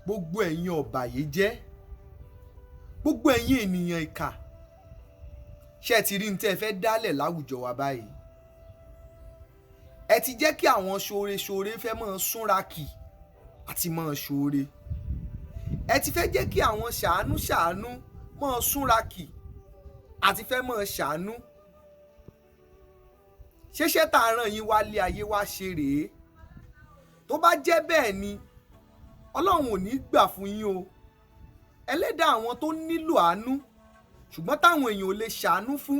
gbogbo ẹ̀yin ọ̀bàyéjẹ́, gbogbo ẹ̀yin ènìyàn ìkà, ṣé ẹ ti rí ní tẹ́ ẹ fẹ́ dálẹ̀ láwùjọ wa báyìí? Ẹ ti jẹ́ kí àwọn ṣoore-ṣoore fẹ́ máa súnra kì àti máa ṣoore. Ẹ ti fẹ́ jẹ́ kí àwọn ṣàánú-ṣàánú máa súnra kì àti fẹ́ máa ṣàánú. Ṣéṣẹ́ tá a rán yín wálé ayé wá ṣe rèé? Tó bá jẹ́ bẹ́ẹ̀ ni Ọlọ́run ò ní gbà fún yín o. Ẹlẹ́dàá àwọn tó nílò àánú ṣùgbọ́n táwọn èèyàn ò lè ṣàánú fún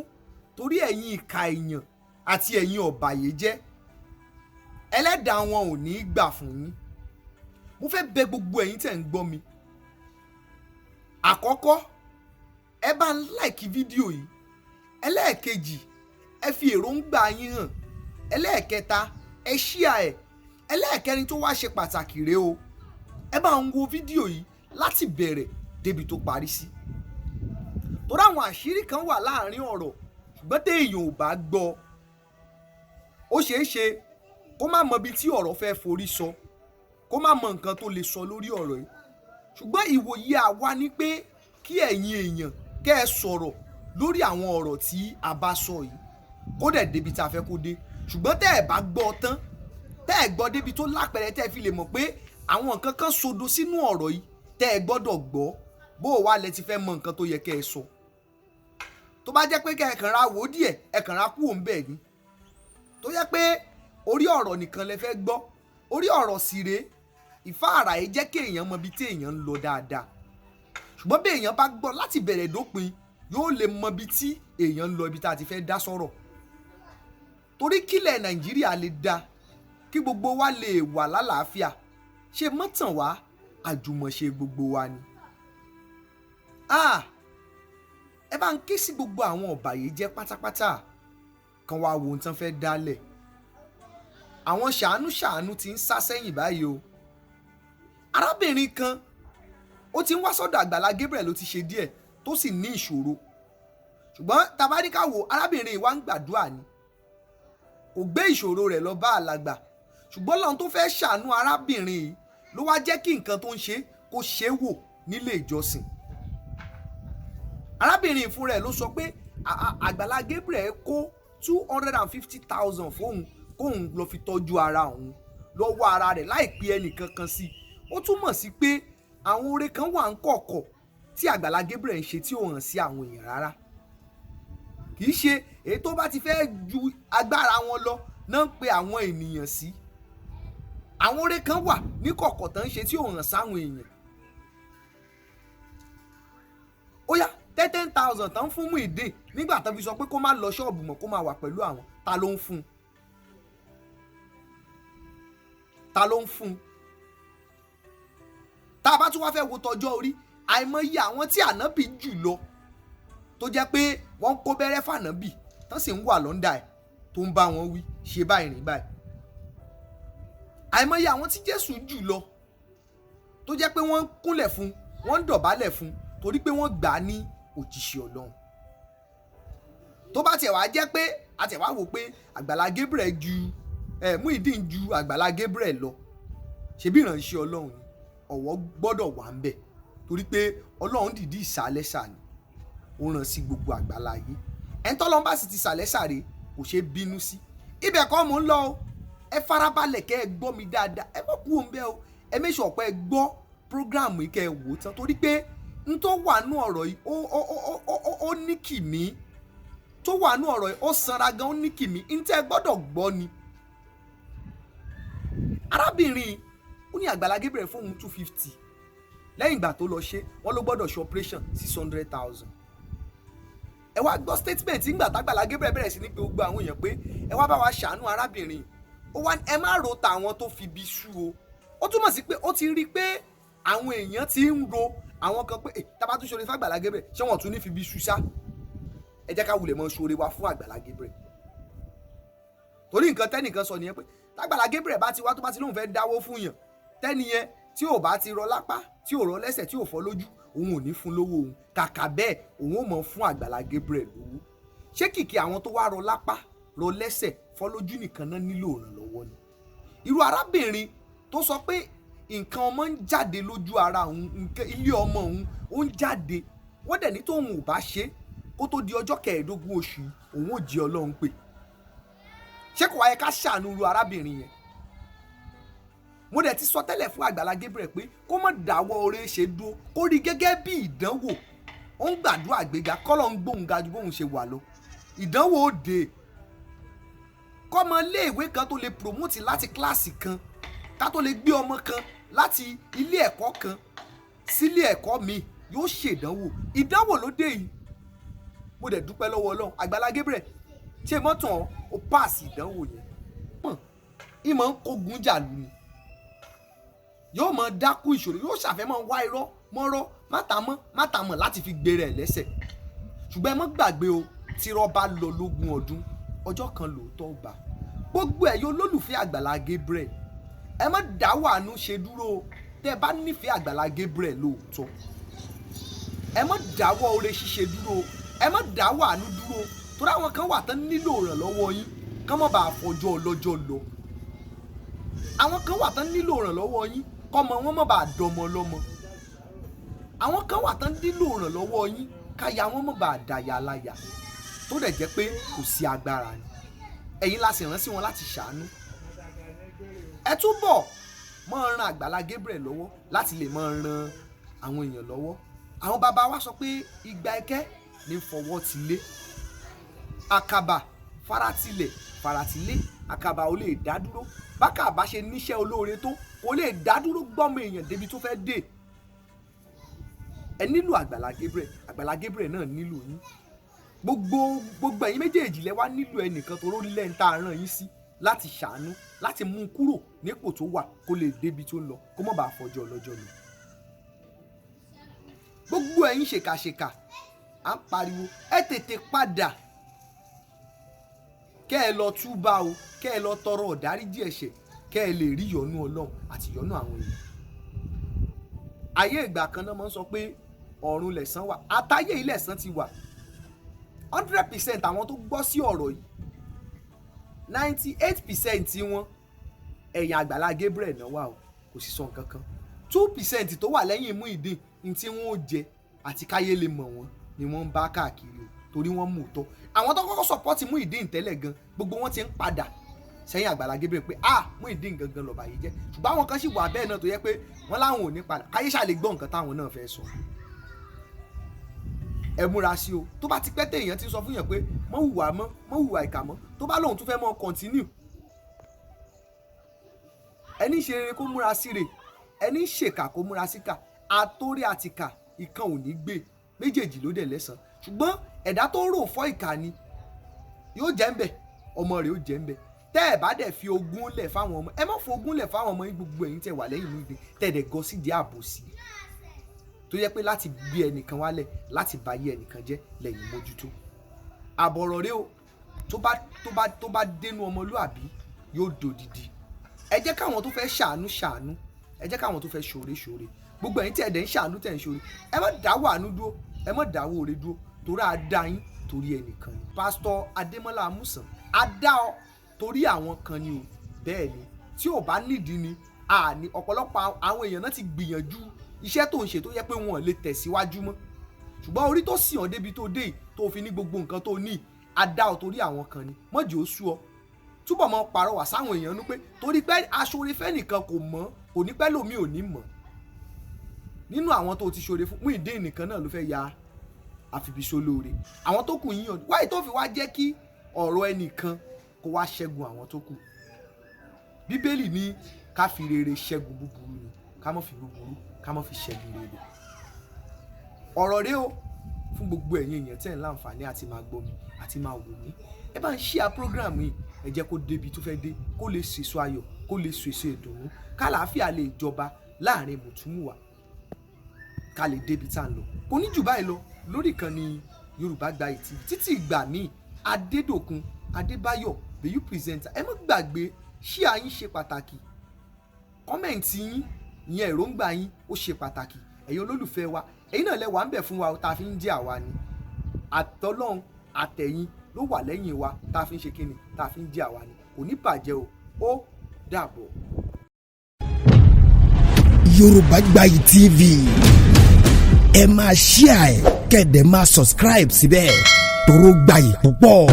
torí ẹ̀yin ìkà èèyàn àti ẹ̀yin ọ̀bàyéjẹ́, Ẹlẹ́dàá wọn ò ní gbà fún yín. Mo fẹ́ bẹ̀ gbogbo ẹ̀yin tẹ́ ń gbọ́ mi. Àkọ́kọ́, ẹ bá ń like fídíò yìí. Ẹlẹ́ẹ̀kejì, ẹ fi èròǹgbà yín hàn. Ẹlẹ́ẹ̀kẹta, ẹ share ẹ̀. Ẹlẹ́ẹ̀kẹrin tó wá ṣe pàtàkì rèé o. Ẹ bá ń wo fídíò yìí láti bẹ̀rẹ̀ débi tó parí sí. Torí àwọn àṣírí kan wà láàrin ọ̀rọ̀ ṣùgbọ́n téèyàn ò bá gbọ́, ó ṣeé ṣe kó má mọ ibi tí ọ̀rọ̀ fẹ́ forí sọ, kó má mọ nǹkan tó lè sọ lórí ọ̀rọ̀ yìí. Ṣùgbọ́n ìwòye àwa ni pé kí ẹ̀yin èèyàn kẹ́ ẹ sọ̀rọ̀ lórí àwọn ọ̀rọ̀ tí a bá sọ yìí kó dẹ̀ débi tá a fẹ́ kó dé. Ṣùgbọ́n tẹ́ ẹ bá gbọ́ tán, tẹ́ ẹ gbọ́ débi tó lápẹẹrẹ, tẹ́ ẹ fi lè mọ̀ pé àwọn nǹkan kan sodo sínú ọ̀rọ̀ yìí tẹ́ ẹ gbọ́dọ̀ gbọ́, bó o wá lẹ ti fẹ́ mọ nǹkan tó yẹ kẹ́ ẹ sọ. Tó bá jẹ́ pé kẹ́ ẹ kàn ra wò díẹ̀, ẹ kàn ra kú òun bẹ́ẹ̀ ni. Tó jẹ́ pé orí ọ̀rọ̀ nìkan lẹ fẹ́ gbọ́, orí ọ̀rọ̀ sì rèé, ìfáàrà yìí jẹ́ kí èèyàn mọ ibi tí èèyàn ń lọ dáadáa. Ṣùgbọ́n bí èèyàn bá gbọ́ láti bẹ̀rẹ̀ dópin, yóò lè mọ ibi tí èèyàn ń lọ, ibi tá a ti fẹ́ dá sọ̀rọ̀. Torí kílẹ̀ Nàìjíríà lè da, kí gbogbo wa lè wà lálàáfíà, ṣe mọ́tàn wá àjùmọ̀ṣe gbogbo wa ni. Ẹ bá ń ké sí gbogbo àwọn ọ̀bàyéjẹ́ pátápátá kan wá wo ohun tán fẹ́ dálẹ̀. Àwọn ṣàánú-ṣàánú ti ń sá sẹ́yìn báyìí o. Arábìnrin kan ó ti ń wá sọ́dọ̀ Àgbàlá Gabriel ló ti ṣe díẹ̀ tó sì ní ìṣòro. Ṣùgbọ́n tá bá ní ká wò, arábìnrin yìí wá ń gbàdúrà ni. Kò gbé ìṣòro rẹ̀ lọ bá alàgbà. Ṣùgbọ́n Ọlọ́run tó fẹ́ ṣàánú arábìnrin yìí ló wá jẹ́ kí nǹkan tó ń ṣe kó ṣe é wò nílé ìjọsìn. Arábìnrin fún rẹ̀ ló sọ pé Àgbàlá Gabriel kó 250,000 fóun kóun lọ fi tọ́jú ara òun lọ́wọ́ ara rẹ̀ láì pe ẹnìkankan sí i. Ó túmọ̀ sí pé àwọn oore kan wà ń kọ̀kọ̀ tí Àgbàlá Gabriel ń ṣe tí ò hàn sí àwọn èèyàn rárá. Kì í ṣe èyí tó bá ti fẹ́ ju agbára wọn lọ náà ń pe àwọn ènìyàn sí. Àwọn oore kan wà ní kọ̀kọ̀ tán ń ṣe tí ò hàn sáwọn èèyàn. Ó yá 10,000 tán fún Muyideen nígbà tán fi sọ pé kó má lọ ṣọ́ọ̀bù mọ́, kó má wà pẹ̀lú àwọn. Ta ló ń fún? Ta ló ń fún? Tá a bá tún wá fẹ́ wo tọjọ́ orí, àìmọye àwọn tí ànábì jù lọ tó jẹ́ pé wọ́n ń kó bẹ́rẹ́ fànábì tán sì ń wà lọ́ndà ẹ̀ tó ń bá wọn wí ṣe báyìí rìn báyìí. Àìmọye àwọn tí Jésù jù lọ tó jẹ́ pé wọ́n ń kúnlẹ̀ fún, wọ́n ń dọ̀bálẹ̀ fún torí pé wọ́n gbà á ní òjíṣẹ́ Ọlọ́run. Tó bá tiẹ̀ wá jẹ́ pé a tiẹ̀ wá wò pé Àgbàlá Gabriel ju Muyideen ju Àgbàlá Gabriel lọ, ṣebí ìránṣẹ́ Ọlọ́run ni, ọ̀wọ̀ gbọ́dọ̀ wà ń bẹ̀ torí pé Ọlọ́run dìdí ìsàlẹ́sà ni ó ràn sí gbogbo àgbàlá ayé. Ẹni tọ́lọ́run bá sì ti sàlẹ́sà rè kò ṣe bínú sí. Ibẹ̀ kọ́ mò ń lọ o, ẹ farabalẹ̀ kẹ́ ẹ gbọ́ mi dáadáa, ẹ mọ̀ kú òun bẹ́ẹ̀ o, ẹ make sure pé ẹ gbọ́ prógráàmù yìí kẹ́ ẹ wò tán torí pé n tó wà nú ọ̀rọ̀ yìí ó ní kìmí, tó wà nú ọ̀rọ̀ yìí ó sanra gan, ó ní kìmí, n tẹ́ ẹ gbọ́dọ̀ gbọ́ ni. Arábìnrin ó ní Àgbàlá Gabriel fóun 250 lẹ́yìn ìgbà tó lọ ṣe wọ́n ló gbọ́dọ̀ ṣe operation 600,000. Ẹ wá gbọ́ statement nígbà t'Àgbàlá Gabriel bẹ̀rẹ̀ sí ní pé gbogbo àwọn èèyàn pé ẹ wá bá wa ṣàánú arábìnrin, ó wá ẹ má ro tàwọn tó fi bí sú o. Ó túmọ̀ sí pé ó ti rí pé àwọn èèyàn ti ń ro àwọn kan pé tá bá tún ṣoore fún Àgbàlá Gabriel ṣé wọ́n tún ní fi bí sú sá. Ẹ jẹ́ ká wulẹ̀ mọ́ ṣoore wa fún Àgbàlá Gabriel. Torí nǹkan tẹ́nìkan sọ nìyẹn pé t'Àgbàlá Gabriel bá ti wá tó bá ti lóun fẹ́ dáwó fún yàn, tẹ́niyẹn tí ò bá ti rọ lápá, tí ò rọ lẹ́sẹ̀, tí ò fọ́ lójú, òun ò ní fún lówó òun. Kàkà bẹ́ẹ̀ òun ò mọ̀ fún Àgbàlá Gabriel lówó. Ṣé kìkì àwọn tó wá rọ lápá, rọ lẹ́sẹ̀, fọ́ lójú nìkan náà nílò ìrànlọ́wọ́ ni? Irú arábìnrin tó sọ pé nǹkan ọmọ ń jáde lójú ara òun, nǹkan ilé ọmọ òun ó ń jáde. Wọ́n dẹ̀ ní tóun ò bá ṣe kó tó di ọjọ́ 15 oṣù òun ò jí Ọlọ́run pé. Ṣé kò wáyé ká ṣàánú ru arábìnrin yẹn? Mo dẹ̀ ti sọ tẹ́lẹ̀ fún Àgbàlá Gabriel pé kó má dáwọ́ oore ṣe dúró, kó rí gẹ́gẹ́ bí ìdánwò. Ó ń gbàdúrà gbéga kọ́lọ́ ń gbóhùn ga ju bóun ṣe wà lọ. Ìdánwò òde kọ́mọ iléèwé kan tó lè promote láti kíláàsì kan, ká tó lè gbé ọmọ kan láti ilé ẹ̀kọ́ kan sílé ẹ̀kọ́ mi yóò ṣèdánwò. Ìdánwò ló dé yìí. Mo dẹ̀ dúpẹ́ lọ́wọ́ Ọlọ́run. Àgbàlá Gabriel ṣe mọ́tàn ó páàsì ìdánwò yẹn. Ìmọ̀ ń kógun jà lù ni. Yóò mọ dákú ìṣòro, yóò ṣàfẹ́ mọ́ wá irọ́ mọ́rọ́ mátàmọ́ láti fi gbé rẹ̀ lẹ́sẹ̀. Ṣùgbọ́n ẹ mọ́ gbàgbé o, tírọ́ bá lọ lógún ọdún ọjọ́ kan lóòótọ́ bá. Gbogbo ẹ̀yin olólùfẹ́ Àgbàlá Gabriel, ẹ mọ́ dáwọ́ àánú ṣe dúró o. Tẹ́ ẹ bá nífẹ̀ẹ́ Àgbàlá Gabriel lóòótọ́, ẹ mọ́ dáwọ́ oore ṣíṣe dúró o. Ẹ mọ́ dáwọ́ àánú dúró o. Torí àwọn kan wà tán nílò ìrànlọ́wọ́ yín kán mọ́ bá fọjọ́ ọlọ́jọ́ lọ. Àwọn kan wà tán nílò ìrànlọ́wọ́ yín kọ́mọ wọn mọ́ bá dọmọ lọ́mọ. Àwọn kan wà tán nílò ìrànlọ́wọ́ yín káya wọn mọ́ bá dàyà láyà. Tó dẹ̀ jẹ́ pé kò sí agbára ni. Ẹ̀yin la sì rán sí wọn láti ṣàánú. Ẹ túbọ̀ máa ran Àgbàlá Gabriel lọ́wọ́ láti lè máa ran àwọn èèyàn lọ́wọ́. Àwọn bàbá wa sọ pé igba ẹkẹ́ ní fọwọ́ ti lé. Àkàbà faratilé àkàbà ò lè dá dúró. Bákàbà ṣe níṣẹ́ olóore tó kò lè dá dúró gbọ́mọ èèyàn débi tó fẹ́ dé. Ẹ nílò Àgbàlá Gabriel, Àgbàlá Gabriel náà nílò yín. Gbogbo ẹ̀yin méjèèjì lẹ wá nílò ẹnìkan tó lórí lẹ́yìn tá a rán yín sí láti ṣàánú, láti mú un kúrò nípò tó wà kó lè débi tó ń lọ, kó má bàa fọjọ́ ọlọ́jọ́ lọ. Gbogbo ẹ̀yin ṣèkàṣèkà à ń pariwo ẹ tètè padà kẹ́ ẹ lọ túbà o, kẹ́ ẹ lọ tọrọ ìdáríjì ẹ̀ṣẹ̀, kẹ́ ẹ lè rí ìyọ́nú Ọlọ́run àti ìyọ́nú àwọn èèyàn. Ayé ìgbà kan náà máa ń sọ pé ọ̀run lẹ̀san wà, àtayé ilẹ̀ ẹ̀san ti wà. 100% àwọn tó gbọ́ sí ọ̀rọ̀ yìí, 98% wọn ẹ̀yìn Àgbàlá Gabriel náà wà o, kò sì sọ nǹkan kan. 2% tó wà lẹ́yìn Muyideen ní tí wọ́n ó jẹ àti káyé lè mọ̀ wọ́n ni wọ́n ń bá káàkiri o, torí wọ́n mú tọ́. Àwọn tó kọ́kọ́ support Muyideen tẹ́lẹ̀ gan, gbogbo wọn ti ń padà sẹ́yìn Àgbàlá Gabriel pé Muyideen gangan lọ́ba yìí jẹ́. Ṣùgbọ́n àwọn kan sì wà bẹ́ẹ̀ náà tó yẹ pé wọ́n láwọn ò ní padà, káyé ṣàlè gbọ́ nǹkan táwọn náà fẹ́ sọ. Ẹ múra sí o. Tó bá ti pẹ́ téèyàn ti sọ fún yàn pé mọ́ hùwà mọ́, mọ́ hùwà ìkà mọ́, tó bá lóun tún fẹ́ mọ́ continue. Ẹni ṣe rere kó múra sí rè, ẹni ṣèkà kó múra síkà. Àtórí àtìkà ìkan ò ní gbé, méjèèjì ló dẹ̀ lẹ́san. Ṣùgbọ́n ẹ̀dá tó rò fọ́ ìkà ni yóò jẹ́ ń bẹ̀, ọmọ rẹ̀ yóò jẹ́ ń bẹ̀. Tẹ́ ẹ̀ bá dẹ̀ fi ogún lẹ̀ fáwọn ọmọ, ẹ má fi ogún lẹ̀ fáwọn ọmọ yín. Gbogbo ẹ̀yin tẹ́ wà lẹ́yìn Muyideen tẹ́ dẹ̀ gọ sídìí àbòsí tó yẹ pé láti bí ẹnìkan wálẹ̀, láti bá yé ẹnìkan jẹ́ lẹ́yìn mójútó. Àbọ̀rọ̀ rẹ o, tó bá dénú ọmọlúàbí yóò dòdìdì. Ẹ jẹ́ káwọn tó fẹ́ ṣàánú, ẹ jẹ́ káwọn tó fẹ́ ṣoore. Gbogbo ẹ̀yin tí ẹ̀ dẹ̀ ń ṣàánú tẹ̀ ń ṣoore, ẹ má dáwọ́ àánú dúró, ẹ má dáwọ́ oore dúró, torí a dá yín torí ẹnìkan ni. Pásítọ̀ Adémọ́lá Amúsàn, a dá ọ torí àwọn kan ni o. Bẹ́ẹ̀ ni, tí ò bá nídìí ni àní ọ̀pọ̀lọpọ̀ àwọn èèyàn náà ti gbìyànjú iṣẹ́ tó ń ṣe tó yẹ pé wọn lè tẹ̀síwájú mọ́. Ṣùgbọ́n orí tó sì hàn débi tó dé tó fi ní gbogbo nǹkan tó ní, a dá ọ torí àwọn kan ni. Mọ́jì ó sú ọ. Túbọ̀ mọ́ pàrọwà sáwọn èèyàn nú pé torí pé aṣoore fẹ́ nìkan kò mọ̀, kò ní pẹ́ lómi ò ní mọ̀. Nínú àwọn tó ti ṣoore fún Muyideen nìkan náà ló fẹ́ ya àfibíṣólóore. Àwọn tó kù yíyan wáyé tó fi wá jẹ́ kí ọ̀rọ̀ ẹnìkan kó wá ṣẹ́gun àwọn tó kù. Bíbélì ní ká fi rere ṣẹ́gun búburú ni, ká má fi búburú ká má fi ṣẹ́gun rere. Ọ̀rọ̀ rẹ o fún gbogbo ẹ̀yin èèyàn tẹ́ ń láǹfààní àti máa gbọ́ mi àti máa wò mí. Ẹ bá ń share program yìí, ẹ jẹ́ kó débi tó fẹ́ dé, kó lè sèso ayọ̀, kó lè sèso ìdùnnú, kálàáfíà lè jọba láàrin mùtúmùwà, ká lè débi tá ń lọ. Kò ní jù báyìí lọ lórí ìkànnì Yorùbá Gbayì TV. Títí ìgbà míì, Adédòkun Adébáyọ̀ Baye presenter. Ẹ má gbàgbé share yín ṣe pàtàkì, kọ́mẹ̀ntì yín, ìyẹn èròǹgbà yín ó ṣe pàtàkì. Ẹ̀yin olólùfẹ́ wa, ẹ̀yin náà lẹ wà ń bẹ̀ fún wa tá a fi ń jẹ́ àwa ni. Àtọlọ́run àtẹ̀yìn ló wà lẹ́yìn wa tá a fi ń ṣe kíni, tá a fi ń jẹ́ àwa ni. Kò ní bàjẹ́ o, ó dàbọ̀. Yorùbá Gbayì TV ẹ máa share ẹ̀ kẹ́dẹ̀ máa subscribe síbẹ̀ toró gbayì púpọ̀.